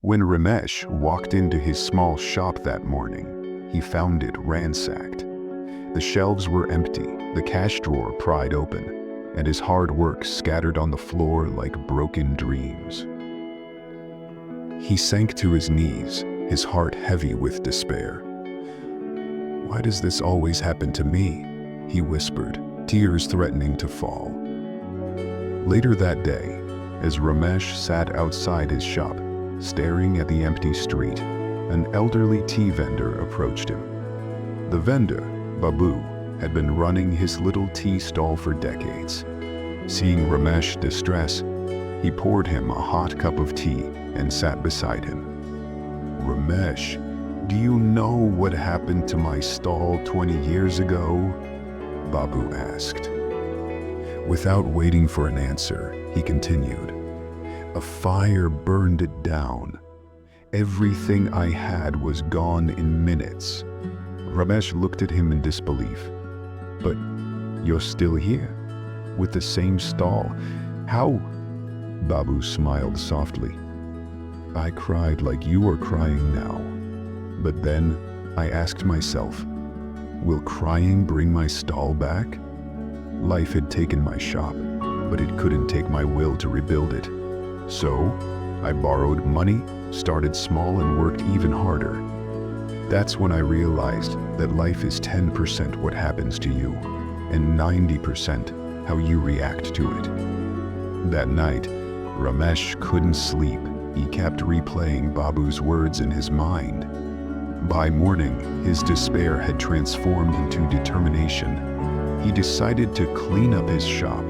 When Ramesh walked into his small shop that morning, he found it ransacked. The shelves were empty, the cash drawer pried open, and his hard work scattered on the floor like broken dreams. He sank to his knees, his heart heavy with despair. "Why does this always happen to me?" he whispered, tears threatening to fall. Later that day, as Ramesh sat outside his shop, staring at the empty street, an elderly tea vendor approached him. The vendor, Babu, had been running his little tea stall for decades. Seeing Ramesh's distress, he poured him a hot cup of tea and sat beside him. "Ramesh, do you know what happened to my stall 20 years ago?" Babu asked. Without waiting for an answer, he continued. "A fire burned it down. Everything I had was gone in minutes." Ramesh looked at him in disbelief. "But you're still here, with the same stall. How?" Babu smiled softly. "I cried like you are crying now. But then I asked myself, will crying bring my stall back? Life had taken my shop, but it couldn't take my will to rebuild it. So I borrowed money, started small, and worked even harder. That's when I realized that life is 10% what happens to you, and 90% how you react to it." That night, Ramesh couldn't sleep. He kept replaying Babu's words in his mind. By morning, his despair had transformed into determination. He decided to clean up his shop,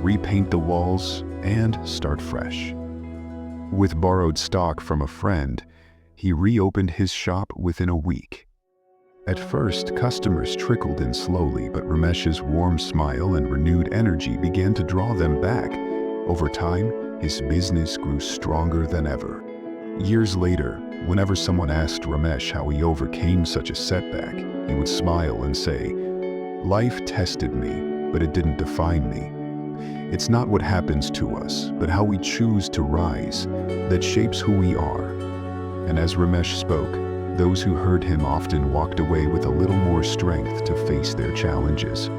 repaint the walls, and start fresh. With borrowed stock from a friend, he reopened his shop within a week. At first, customers trickled in slowly, but Ramesh's warm smile and renewed energy began to draw them back. Over time, his business grew stronger than ever. Years later, whenever someone asked Ramesh how he overcame such a setback, he would smile and say, "Life tested me, but it didn't define me. It's not what happens to us, but how we choose to rise, that shapes who we are." And as Ramesh spoke, those who heard him often walked away with a little more strength to face their challenges.